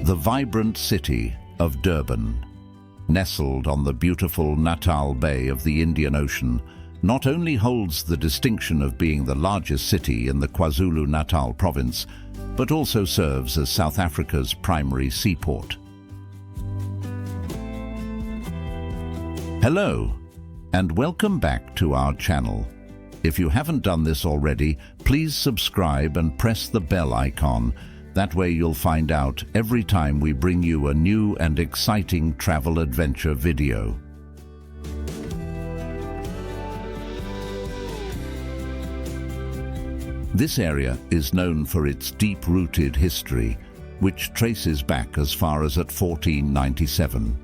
The vibrant city of Durban, nestled on the beautiful Natal Bay of the Indian Ocean, not only holds the distinction of being the largest city in the KwaZulu Natal province, but also serves as South Africa's primary seaport. Hello, and welcome back to our channel. If you haven't done this already, please subscribe and press the bell icon. That way you'll find out every time we bring you a new and exciting travel adventure video. This area is known for its deep-rooted history, which traces back as far as 1497.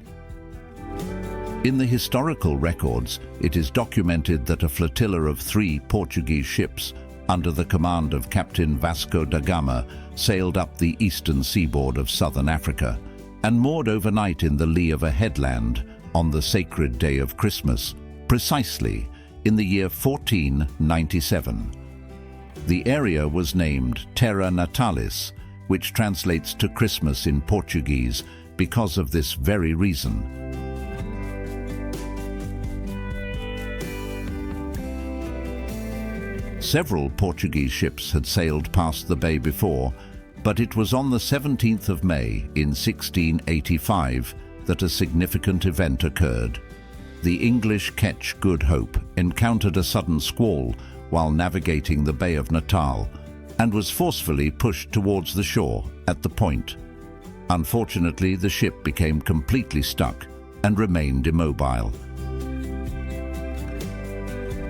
In the historical records, it is documented that a flotilla of 3 Portuguese ships under the command of Captain Vasco da Gama sailed up the eastern seaboard of southern Africa and moored overnight in the lee of a headland on the sacred day of Christmas, precisely in the year 1497. The area was named Terra Natalis, which translates to Christmas in Portuguese, because of this very reason. Several Portuguese ships had sailed past the bay before, but it was on the 17th of May in 1685 that a significant event occurred. The English ketch Good Hope encountered a sudden squall while navigating the Bay of Natal and was forcefully pushed towards the shore at the point. Unfortunately, the ship became completely stuck and remained immobile.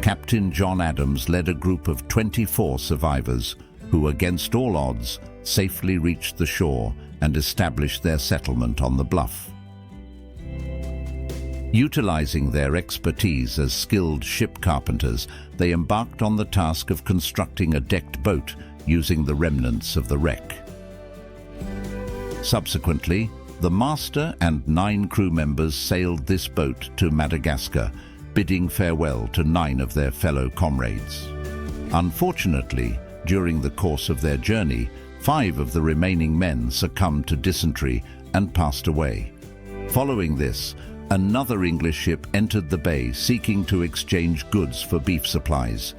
Captain John Adams led a group of 24 survivors who, against all odds, safely reached the shore and established their settlement on the Bluff. Utilizing their expertise as skilled ship carpenters, they embarked on the task of constructing a decked boat using the remnants of the wreck. Subsequently, the master and 9 crew members sailed this boat to Madagascar, bidding farewell to 9 of their fellow comrades. Unfortunately, during the course of their journey, 5 of the remaining men succumbed to dysentery and passed away. Following this, another English ship entered the bay seeking to exchange goods for beef supplies.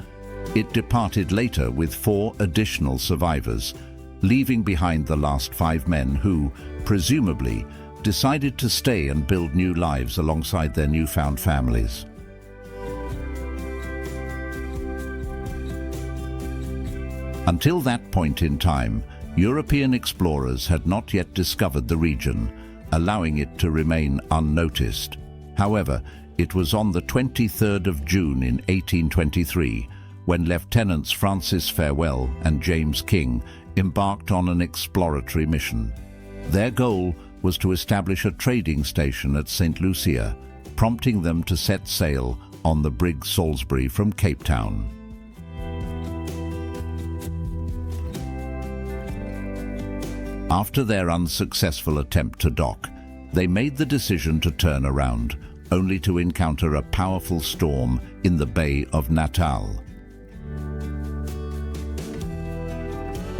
It departed later with 4 additional survivors, leaving behind the last 5 men who, presumably, decided to stay and build new lives alongside their newfound families. Until that point in time, European explorers had not yet discovered the region, allowing it to remain unnoticed. However, it was on the 23rd of June in 1823 when Lieutenants Francis Farewell and James King embarked on an exploratory mission. Their goal was to establish a trading station at St. Lucia, prompting them to set sail on the brig Salisbury from Cape Town. After their unsuccessful attempt to dock, they made the decision to turn around, only to encounter a powerful storm in the Bay of Natal.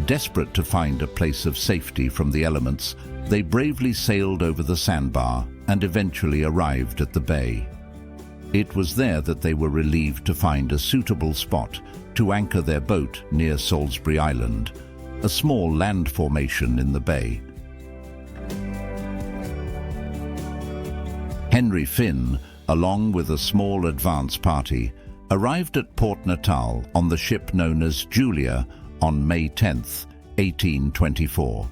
Desperate to find a place of safety from the elements, they bravely sailed over the sandbar and eventually arrived at the bay. It was there that they were relieved to find a suitable spot to anchor their boat near Salisbury Island, a small land formation in the bay. Henry Finn, along with a small advance party, arrived at Port Natal on the ship known as Julia on May 10, 1824.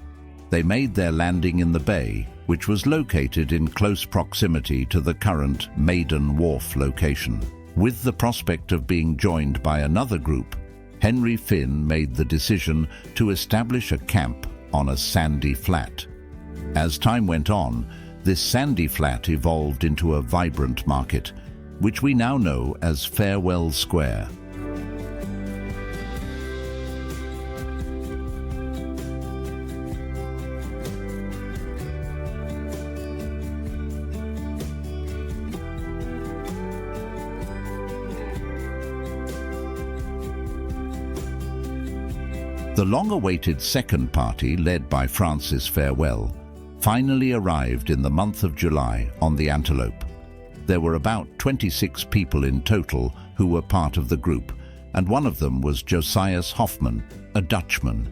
They made their landing in the bay, which was located in close proximity to the current Maiden Wharf location. With the prospect of being joined by another group, Henry Finn made the decision to establish a camp on a sandy flat. As time went on, this sandy flat evolved into a vibrant market, which we now know as Farewell Square. The long-awaited second party, led by Francis Farewell, finally arrived in the month of July on the Antelope. There were about 26 people in total who were part of the group, and one of them was Josias Hoffman, a Dutchman,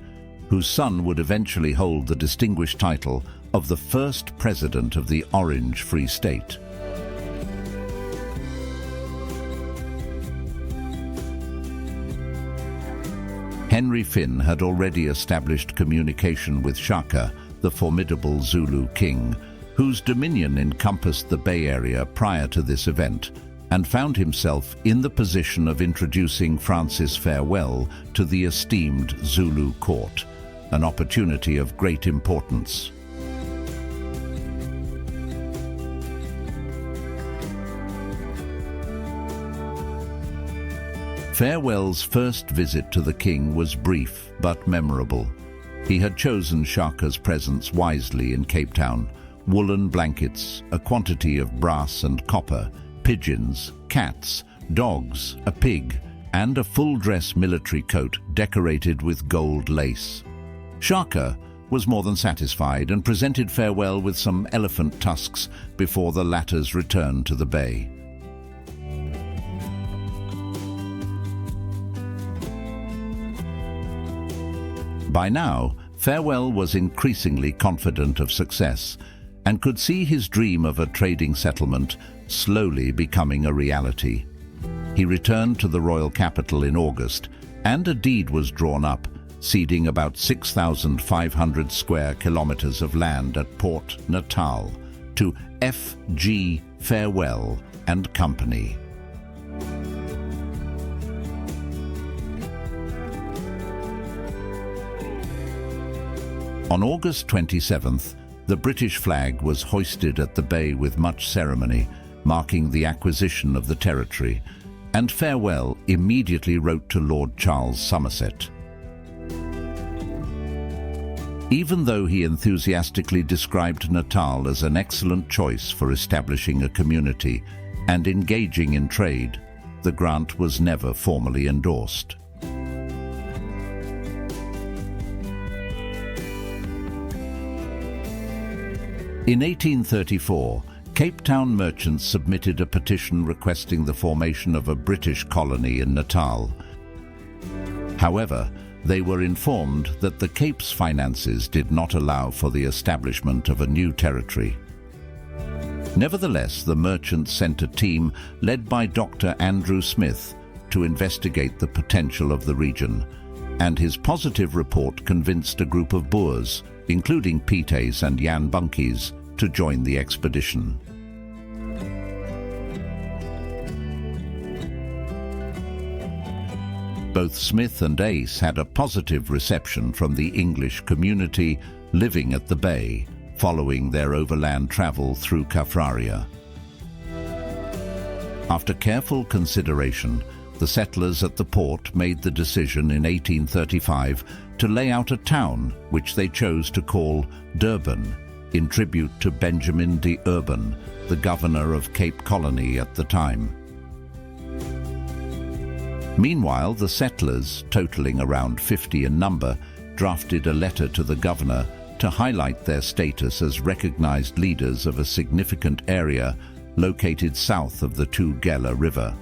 whose son would eventually hold the distinguished title of the first president of the Orange Free State. Henry Finn had already established communication with Shaka, the formidable Zulu king, whose dominion encompassed the Bay Area prior to this event, and found himself in the position of introducing Francis Farewell to the esteemed Zulu court, an opportunity of great importance. Farewell's first visit to the king was brief but memorable. He had chosen Shaka's presence wisely in Cape Town: woolen blankets, a quantity of brass and copper, pigeons, cats, dogs, a pig, and a full-dress military coat decorated with gold lace. Shaka was more than satisfied and presented Farewell with some elephant tusks before the latter's return to the bay. By now, Farewell was increasingly confident of success and could see his dream of a trading settlement slowly becoming a reality. He returned to the royal capital in August, and a deed was drawn up, ceding about 6,500 square kilometers of land at Port Natal to F.G. Farewell and Company. On August 27th, the British flag was hoisted at the bay with much ceremony, marking the acquisition of the territory, and Farewell immediately wrote to Lord Charles Somerset. Even though he enthusiastically described Natal as an excellent choice for establishing a community and engaging in trade, the grant was never formally endorsed. In 1834, Cape Town merchants submitted a petition requesting the formation of a British colony in Natal. However, they were informed that the Cape's finances did not allow for the establishment of a new territory. Nevertheless, the merchants sent a team led by Dr. Andrew Smith to investigate the potential of the region, and his positive report convinced a group of Boers, including Petes and Jan Bunkies, to join the expedition. Both Smith and Ace had a positive reception from the English community living at the bay following their overland travel through Kaffraria. After careful consideration, the settlers at the port made the decision in 1835 to lay out a town which they chose to call Durban, in tribute to Benjamin de Urban, the governor of Cape Colony at the time. Meanwhile, the settlers, totaling around 50 in number, drafted a letter to the governor to highlight their status as recognized leaders of a significant area located south of the Tugela River.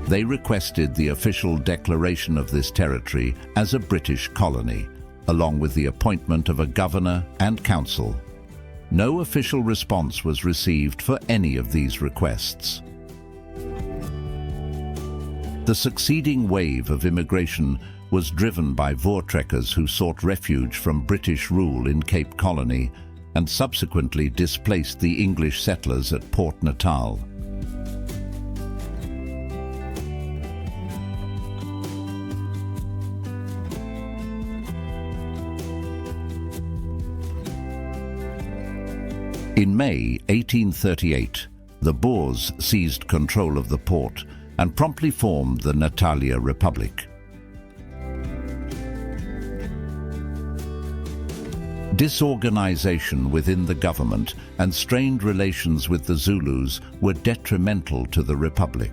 They requested the official declaration of this territory as a British colony, along with the appointment of a governor and council. No official response was received for any of these requests. The succeeding wave of immigration was driven by voortrekkers who sought refuge from British rule in Cape Colony and subsequently displaced the English settlers at Port Natal. In May 1838, the Boers seized control of the port and promptly formed the Natalia Republic. Disorganization within the government and strained relations with the Zulus were detrimental to the Republic.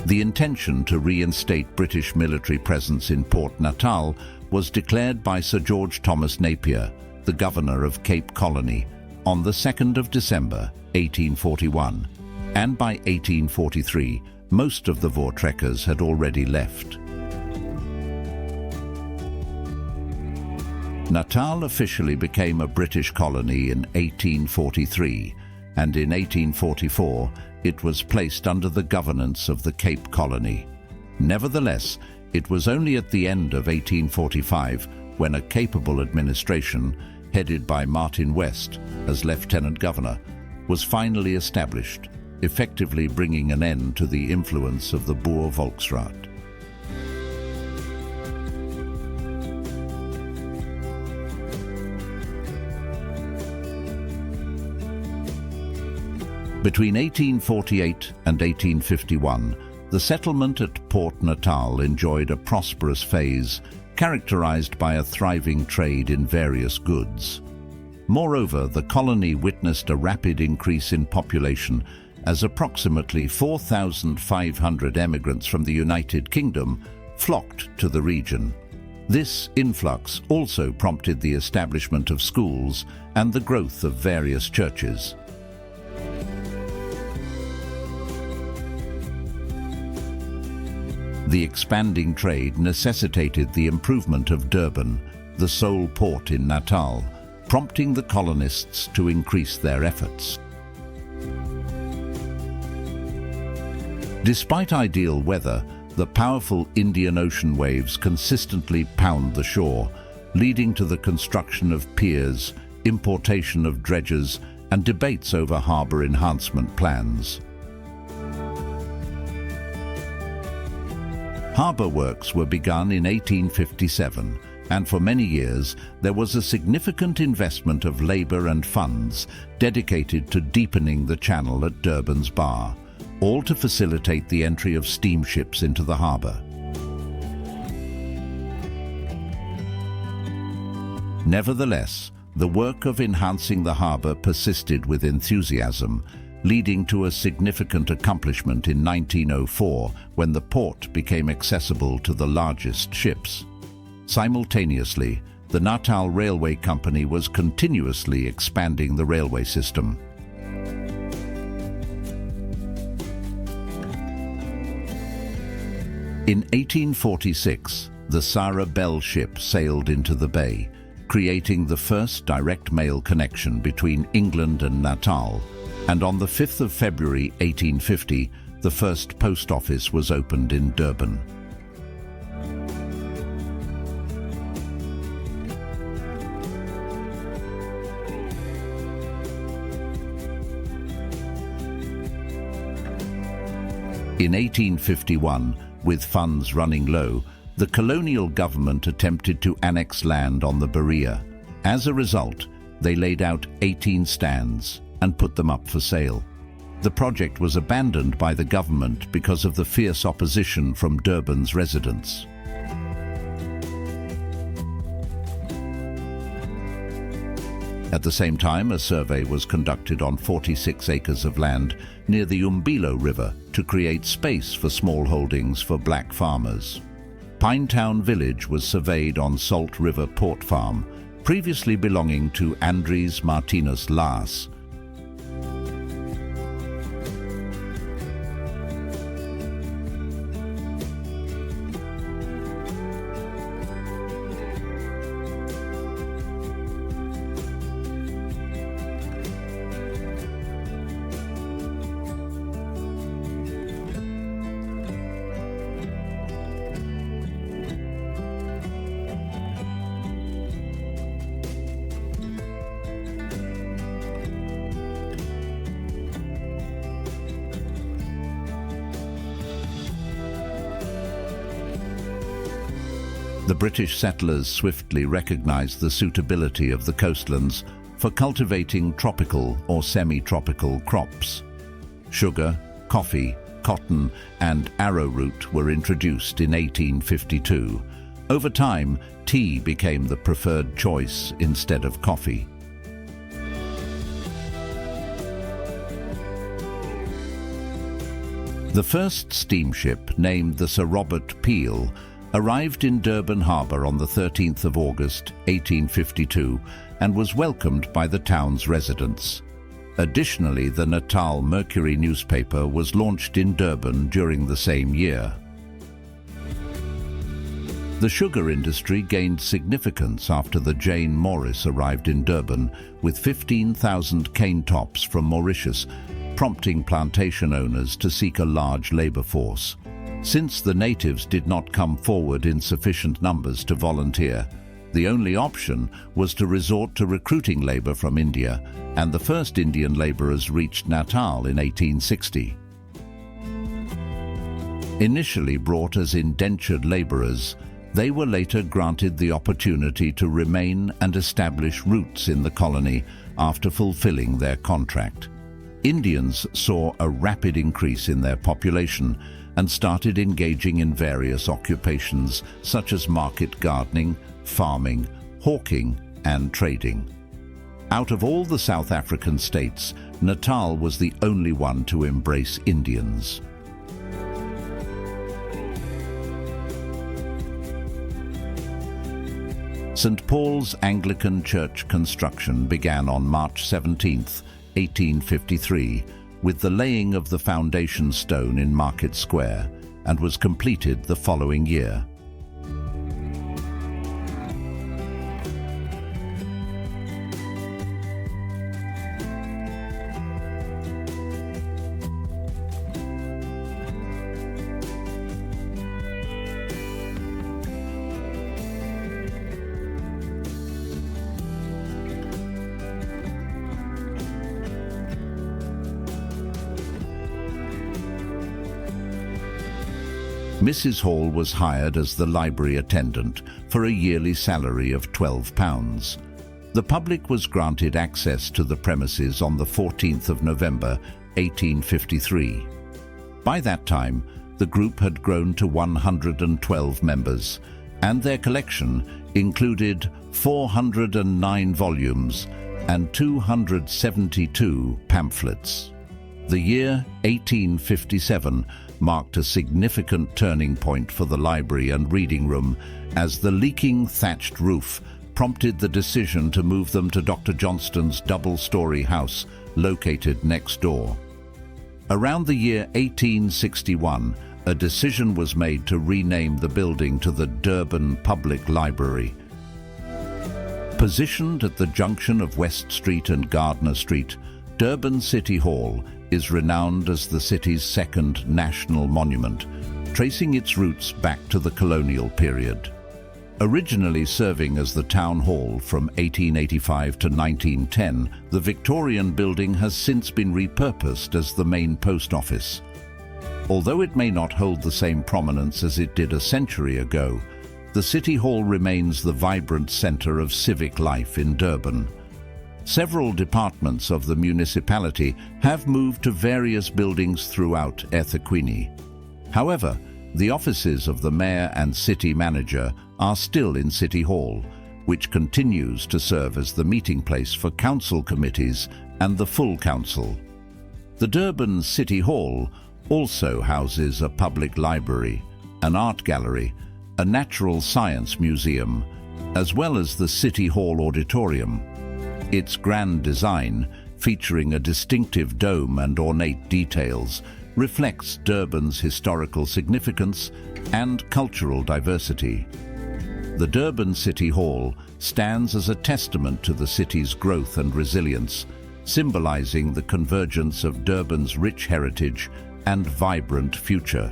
The intention to reinstate British military presence in Port Natal was declared by Sir George Thomas Napier, the governor of Cape Colony, on the 2nd of December 1841, and by 1843 most of the Voortrekkers had already left. Natal officially became a British colony in 1843, and in 1844 it was placed under the governance of the Cape Colony. Nevertheless, it was only at the end of 1845 when a capable administration, headed by Martin West as Lieutenant Governor, was finally established, effectively bringing an end to the influence of the Boer Volksraad. Between 1848 and 1851, the settlement at Port Natal enjoyed a prosperous phase characterized by a thriving trade in various goods. Moreover, the colony witnessed a rapid increase in population as approximately 4,500 emigrants from the United Kingdom flocked to the region. This influx also prompted the establishment of schools and the growth of various churches. The expanding trade necessitated the improvement of Durban, the sole port in Natal, prompting the colonists to increase their efforts. Despite ideal weather, the powerful Indian Ocean waves consistently pound the shore, leading to the construction of piers, importation of dredgers, and debates over harbour enhancement plans. Harbour works were begun in 1857, and for many years there was a significant investment of labour and funds dedicated to deepening the channel at Durban's Bar, all to facilitate the entry of steamships into the harbour. Nevertheless, the work of enhancing the harbour persisted with enthusiasm, leading to a significant accomplishment in 1904 when the port became accessible to the largest ships. Simultaneously, the Natal Railway Company was continuously expanding the railway system. In 1846, the Sarah Bell ship sailed into the bay, creating the first direct mail connection between England and Natal, and on the 5th of February 1850, the first post office was opened in Durban. In 1851, with funds running low, the colonial government attempted to annex land on the Berea. As a result, they laid out 18 stands and put them up for sale. The project was abandoned by the government because of the fierce opposition from Durban's residents. At the same time, a survey was conducted on 46 acres of land near the Umbilo River to create space for small holdings for black farmers. Pinetown Village was surveyed on Salt River Port Farm, previously belonging to Andries Martinus Laas. The British settlers swiftly recognized the suitability of the coastlands for cultivating tropical or semi-tropical crops. Sugar, coffee, cotton and arrowroot were introduced in 1852. Over time, tea became the preferred choice instead of coffee. The first steamship, named the Sir Robert Peel, arrived in Durban harbour on the 13th of August 1852 and was welcomed by the town's residents. Additionally, the Natal Mercury newspaper was launched in Durban during the same year. The sugar industry gained significance after the Jane Morris arrived in Durban with 15,000 cane tops from Mauritius, prompting plantation owners to seek a large labour force. Since the natives did not come forward in sufficient numbers to volunteer, the only option was to resort to recruiting labour from India, and the first Indian labourers reached Natal in 1860. Initially brought as indentured labourers, they were later granted the opportunity to remain and establish roots in the colony after fulfilling their contract. Indians saw a rapid increase in their population and started engaging in various occupations such as market gardening, farming, hawking and trading. Out of all the South African states, Natal was the only one to embrace Indians. St. Paul's Anglican Church construction began on March 17, 1853, with the laying of the foundation stone in Market Square, and was completed the following year. Mrs. Hall was hired as the library attendant for a yearly salary of £12. The public was granted access to the premises on the 14th of November 1853. By that time, the group had grown to 112 members, and their collection included 409 volumes and 272 pamphlets. The year 1857 marked a significant turning point for the library and reading room, as the leaking thatched roof prompted the decision to move them to Dr. Johnston's double-storey house located next door. Around the year 1861, a decision was made to rename the building to the Durban Public Library. Positioned at the junction of West Street and Gardner Street, Durban City Hall is renowned as the city's second national monument, tracing its roots back to the colonial period. Originally serving as the town hall from 1885 to 1910, the Victorian building has since been repurposed as the main post office. Although it may not hold the same prominence as it did a century ago, the City Hall remains the vibrant centre of civic life in Durban. Several departments of the municipality have moved to various buildings throughout eThekwini. However, the offices of the mayor and city manager are still in City Hall, which continues to serve as the meeting place for council committees and the full council. The Durban City Hall also houses a public library, an art gallery, a natural science museum, as well as the City Hall Auditorium. Its grand design, featuring a distinctive dome and ornate details, reflects Durban's historical significance and cultural diversity. The Durban City Hall stands as a testament to the city's growth and resilience, symbolizing the convergence of Durban's rich heritage and vibrant future.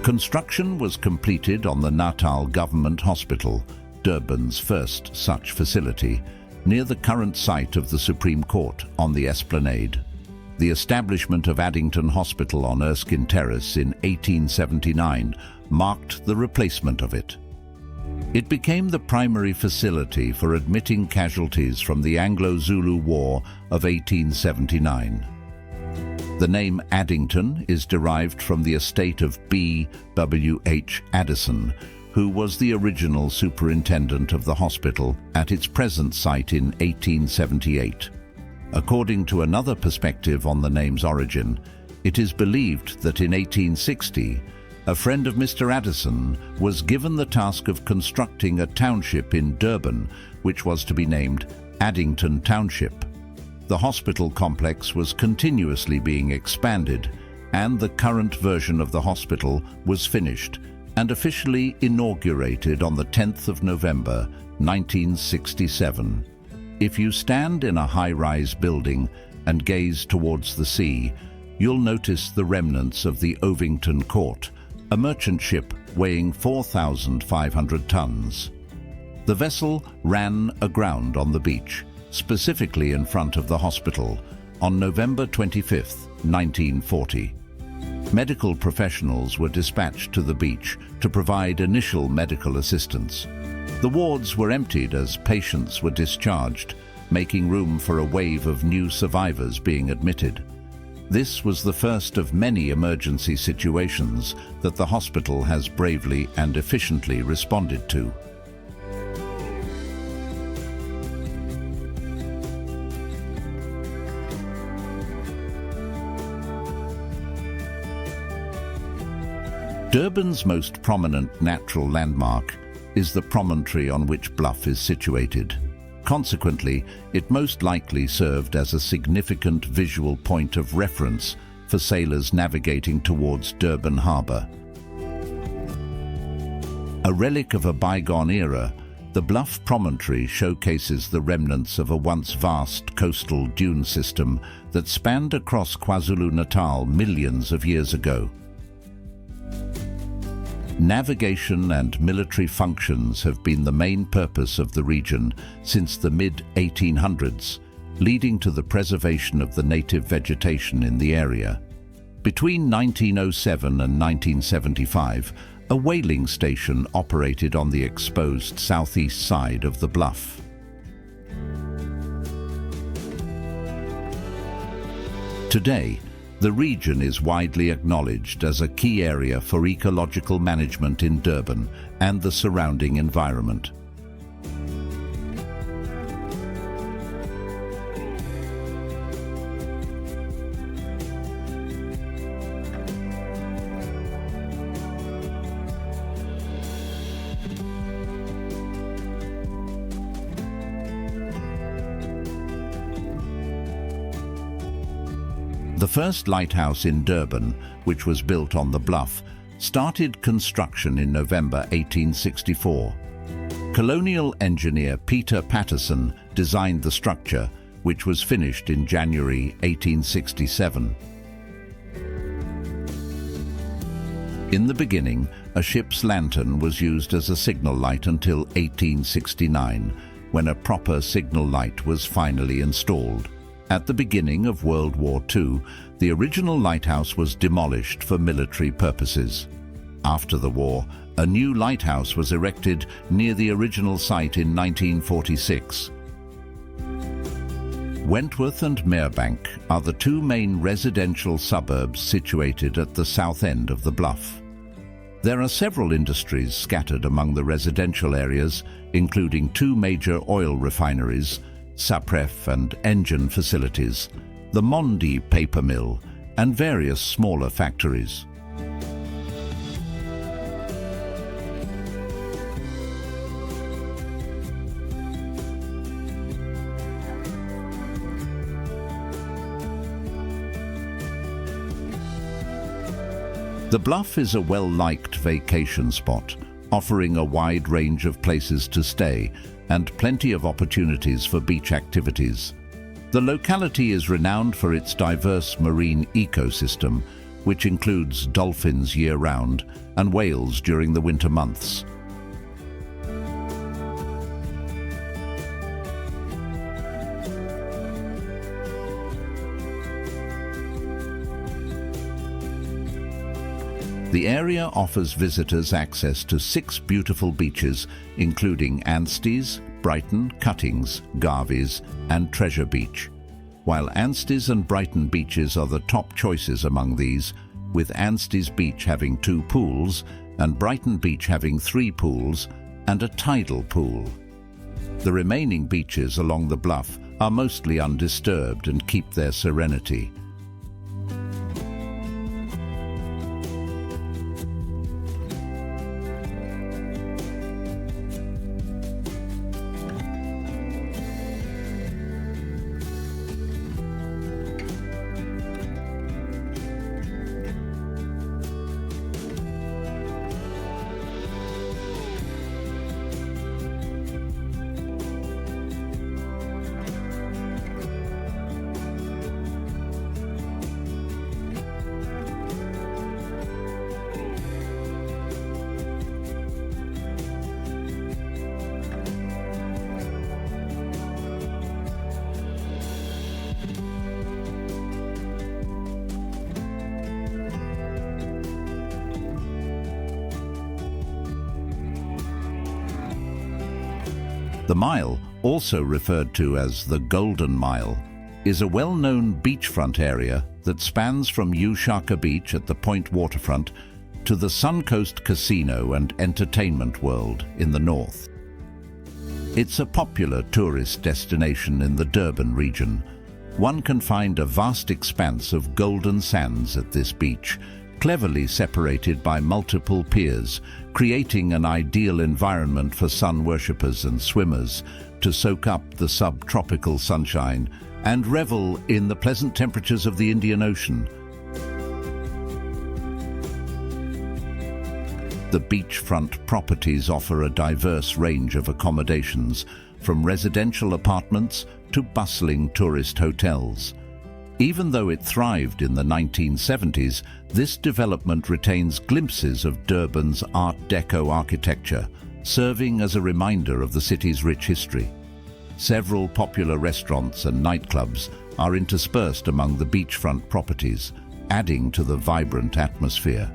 Construction was completed on the Natal Government Hospital, Durban's first such facility, near the current site of the Supreme Court on the Esplanade. The establishment of Addington Hospital on Erskine Terrace in 1879 marked the replacement of it. It became the primary facility for admitting casualties from the Anglo-Zulu War of 1879. The name Addington is derived from the estate of B.W.H. Addison, who was the original superintendent of the hospital at its present site in 1878. According to another perspective on the name's origin, it is believed that in 1860, a friend of Mr. Addison was given the task of constructing a township in Durban, which was to be named Addington Township. The hospital complex was continuously being expanded, and the current version of the hospital was finished and officially inaugurated on the 10th of November, 1967. If you stand in a high-rise building and gaze towards the sea, you'll notice the remnants of the Ovington Court, a merchant ship weighing 4,500 tons. The vessel ran aground on the beach, specifically in front of the hospital, on November 25, 1940. Medical professionals were dispatched to the beach to provide initial medical assistance. The wards were emptied as patients were discharged, making room for a wave of new survivors being admitted. This was the first of many emergency situations that the hospital has bravely and efficiently responded to. Durban's most prominent natural landmark is the promontory on which Bluff is situated. Consequently, it most likely served as a significant visual point of reference for sailors navigating towards Durban Harbour. A relic of a bygone era, the Bluff promontory showcases the remnants of a once vast coastal dune system that spanned across KwaZulu Natal millions of years ago. Navigation and military functions have been the main purpose of the region since the mid-1800s, leading to the preservation of the native vegetation in the area. Between 1907 and 1975, a whaling station operated on the exposed southeast side of the Bluff. Today, the region is widely acknowledged as a key area for ecological management in Durban and the surrounding environment. The first lighthouse in Durban, which was built on the Bluff, started construction in November 1864. Colonial engineer Peter Patterson designed the structure, which was finished in January 1867. In the beginning, a ship's lantern was used as a signal light until 1869, when a proper signal light was finally installed. At the beginning of World War II, the original lighthouse was demolished for military purposes. After the war, a new lighthouse was erected near the original site in 1946. Wentworth and Merebank are the two main residential suburbs situated at the south end of the Bluff. There are several industries scattered among the residential areas, including two major oil refineries, Sapref and engine facilities, the Mondi paper mill, and various smaller factories. The Bluff is a well-liked vacation spot, offering a wide range of places to stay and plenty of opportunities for beach activities. The locality is renowned for its diverse marine ecosystem, which includes dolphins year-round and whales during the winter months. The area offers visitors access to 6 beautiful beaches, including Anstey's, Brighton, Cuttings, Garvey's, and Treasure Beach. While Anstey's and Brighton beaches are the top choices among these, with Anstey's Beach having 2 pools and Brighton Beach having 3 pools and a tidal pool. The remaining beaches along the Bluff are mostly undisturbed and keep their serenity. The Mile, also referred to as the Golden Mile, is a well-known beachfront area that spans from UShaka Beach at the Point waterfront to the Suncoast Casino and Entertainment World in the north. It's a popular tourist destination in the Durban region. One can find a vast expanse of golden sands at this beach, cleverly separated by multiple piers, creating an ideal environment for sun worshippers and swimmers to soak up the subtropical sunshine and revel in the pleasant temperatures of the Indian Ocean. The beachfront properties offer a diverse range of accommodations, from residential apartments to bustling tourist hotels. Even though it thrived in the 1970s, this development retains glimpses of Durban's Art Deco architecture, serving as a reminder of the city's rich history. Several popular restaurants and nightclubs are interspersed among the beachfront properties, adding to the vibrant atmosphere.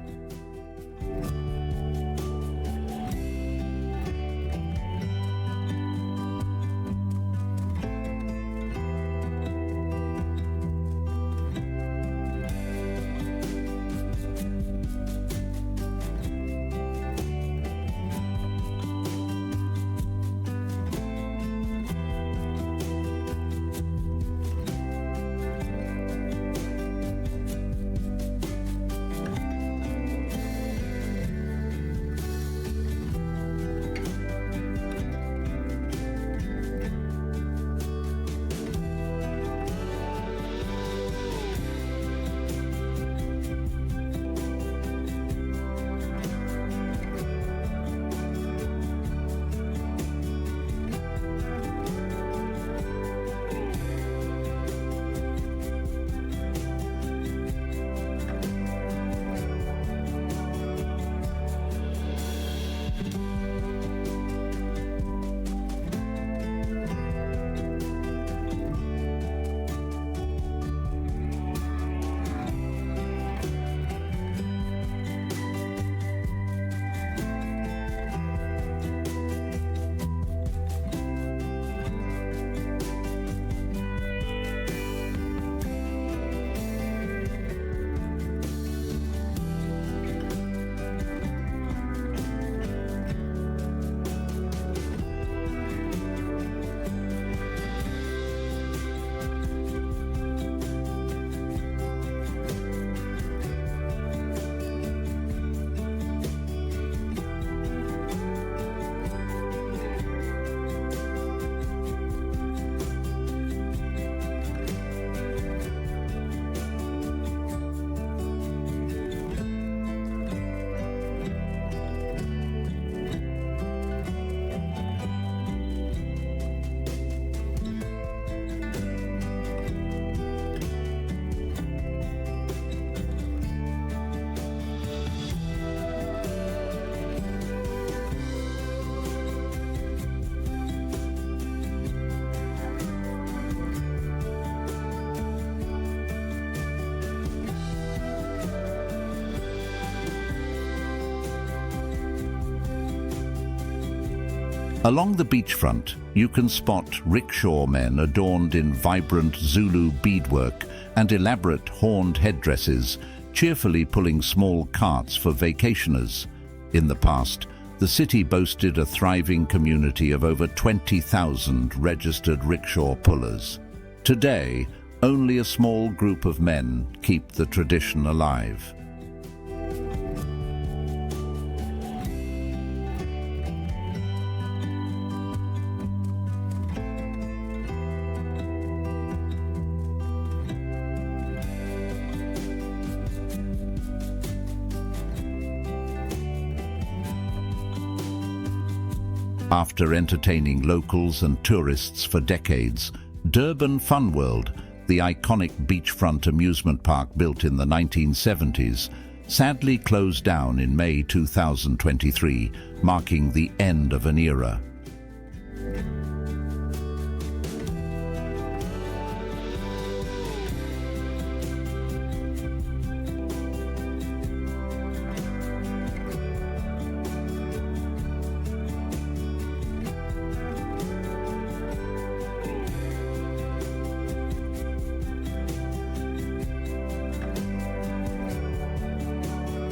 Along the beachfront, you can spot rickshaw men adorned in vibrant Zulu beadwork and elaborate horned headdresses, cheerfully pulling small carts for vacationers. In the past, the city boasted a thriving community of over 20,000 registered rickshaw pullers. Today, only a small group of men keep the tradition alive. After entertaining locals and tourists for decades, Durban Fun World, the iconic beachfront amusement park built in the 1970s, sadly closed down in May 2023, marking the end of an era.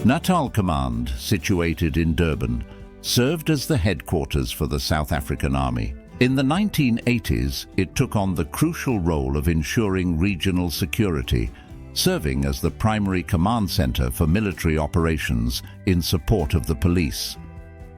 Natal Command, situated in Durban, served as the headquarters for the South African Army. In the 1980s, it took on the crucial role of ensuring regional security, serving as the primary command center for military operations in support of the police.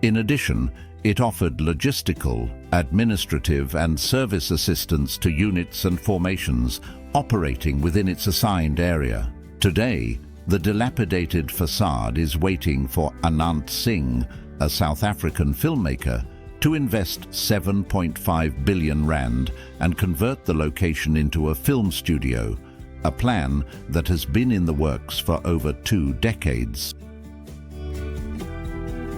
In addition, it offered logistical, administrative and service assistance to units and formations operating within its assigned area. Today, the dilapidated facade is waiting for Anant Singh, a South African filmmaker, to invest 7.5 billion rand and convert the location into a film studio, a plan that has been in the works for over 2 decades.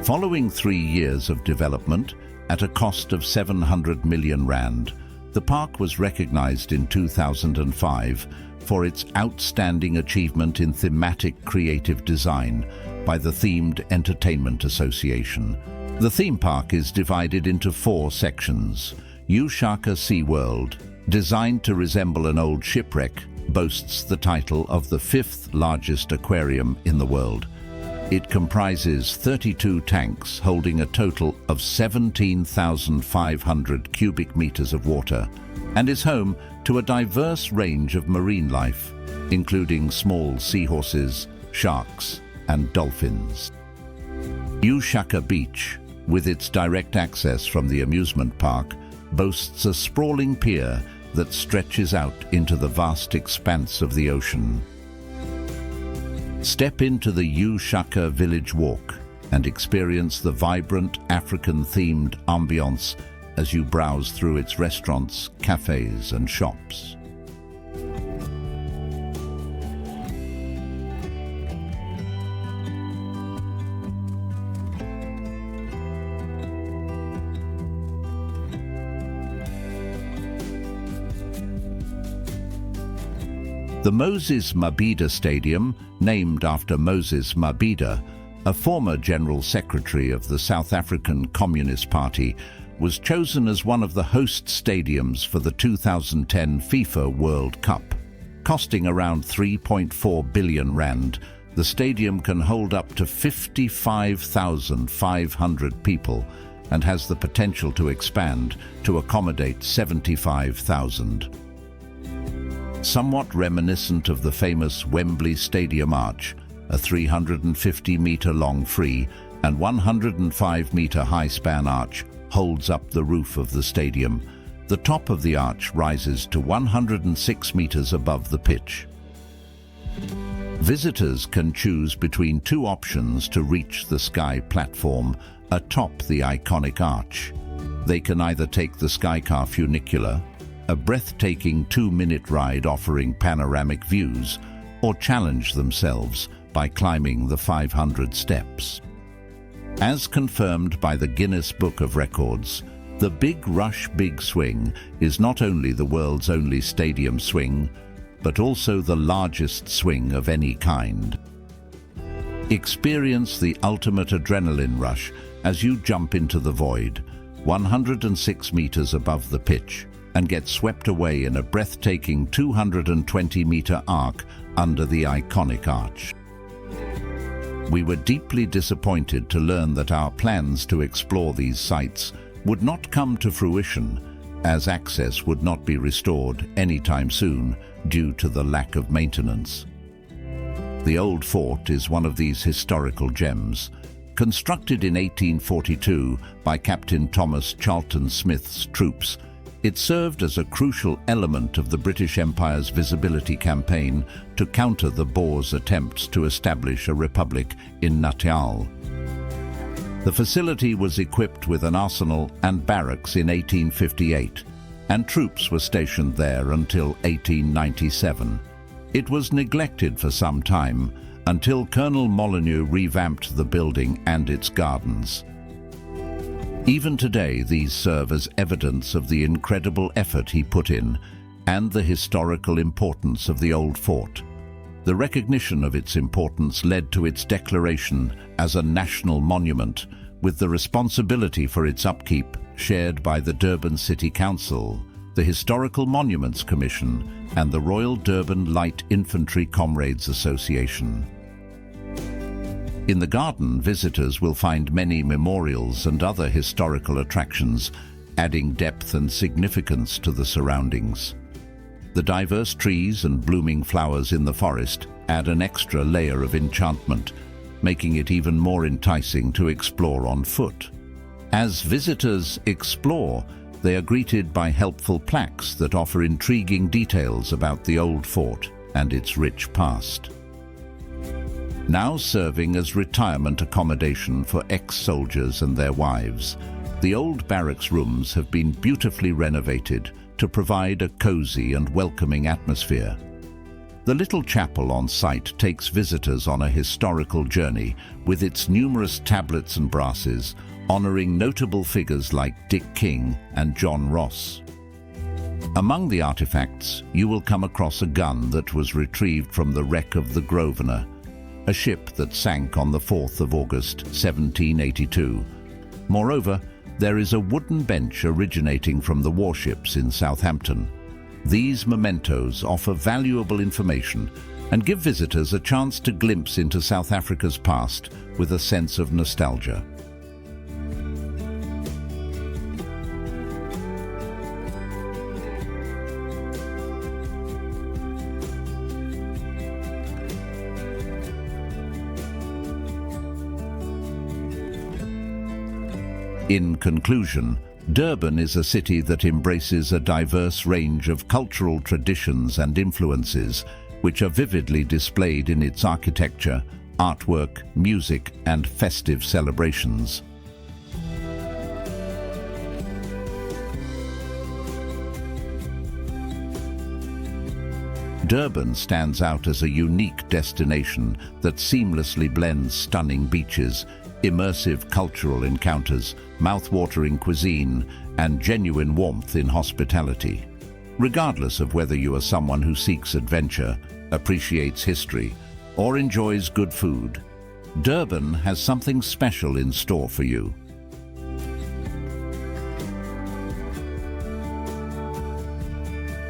Following 3 years of development, at a cost of 700 million rand, the park was recognized in 2005 for its outstanding achievement in thematic creative design by the Themed Entertainment Association. The theme park is divided into 4 sections. UShaka Sea World, designed to resemble an old shipwreck, boasts the title of the 5th largest aquarium in the world. It comprises 32 tanks holding a total of 17,500 cubic meters of water and is home to a diverse range of marine life, including small seahorses, sharks, and dolphins. UShaka Beach, with its direct access from the amusement park, boasts a sprawling pier that stretches out into the vast expanse of the ocean. Step into the UShaka Village Walk and experience the vibrant African-themed ambience as you browse through its restaurants, cafes and shops. The Moses Mabhida Stadium, named after Moses Mabhida, a former General Secretary of the South African Communist Party, was chosen as one of the host stadiums for the 2010 FIFA World Cup. Costing around 3.4 billion rand, the stadium can hold up to 55,500 people and has the potential to expand to accommodate 75,000. Somewhat reminiscent of the famous Wembley Stadium Arch, a 350-meter-long free and 105-meter-high span arch holds up the roof of the stadium. The top of the arch rises to 106 meters above the pitch. Visitors can choose between 2 options to reach the sky platform atop the iconic arch. They can either take the Skycar funicular, a breathtaking 2-minute ride offering panoramic views, or challenge themselves by climbing the 500 steps. As confirmed by the Guinness Book of Records, the Big Rush Big Swing is not only the world's only stadium swing, but also the largest swing of any kind. Experience the ultimate adrenaline rush as you jump into the void, 106 meters above the pitch, and get swept away in a breathtaking 220-meter arc under the iconic arch. We were deeply disappointed to learn that our plans to explore these sites would not come to fruition, as access would not be restored anytime soon due to the lack of maintenance. The old fort is one of these historical gems. Constructed in 1842 by Captain Thomas Charlton Smith's troops, it served as a crucial element of the British Empire's visibility campaign to counter the Boers' attempts to establish a republic in Natal. The facility was equipped with an arsenal and barracks in 1858, and troops were stationed there until 1897. It was neglected for some time until Colonel Molyneux revamped the building and its gardens. Even today, these serve as evidence of the incredible effort he put in and the historical importance of the old fort. The recognition of its importance led to its declaration as a national monument, with the responsibility for its upkeep shared by the Durban City Council, the Historical Monuments Commission, and the Royal Durban Light Infantry Comrades Association. In the garden, visitors will find many memorials and other historical attractions, adding depth and significance to the surroundings. The diverse trees and blooming flowers in the forest add an extra layer of enchantment, making it even more enticing to explore on foot. As visitors explore, they are greeted by helpful plaques that offer intriguing details about the old fort and its rich past. Now serving as retirement accommodation for ex-soldiers and their wives, the old barracks rooms have been beautifully renovated to provide a cozy and welcoming atmosphere. The little chapel on site takes visitors on a historical journey with its numerous tablets and brasses, honoring notable figures like Dick King and John Ross. Among the artifacts, you will come across a gun that was retrieved from the wreck of the Grosvenor, a ship that sank on the 4th of August, 1782. Moreover, there is a wooden bench originating from the warships in Southampton. These mementos offer valuable information and give visitors a chance to glimpse into South Africa's past with a sense of nostalgia. In conclusion, Durban is a city that embraces a diverse range of cultural traditions and influences, which are vividly displayed in its architecture, artwork, music, and festive celebrations. Durban stands out as a unique destination that seamlessly blends stunning beaches, immersive cultural encounters, mouth-watering cuisine, and genuine warmth in hospitality. Regardless of whether you are someone who seeks adventure, appreciates history, or enjoys good food, Durban has something special in store for you.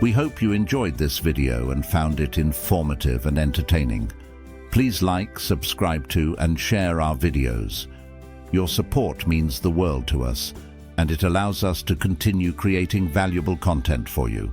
We hope you enjoyed this video and found it informative and entertaining. Please like, subscribe to, and share our videos. Your support means the world to us, and it allows us to continue creating valuable content for you.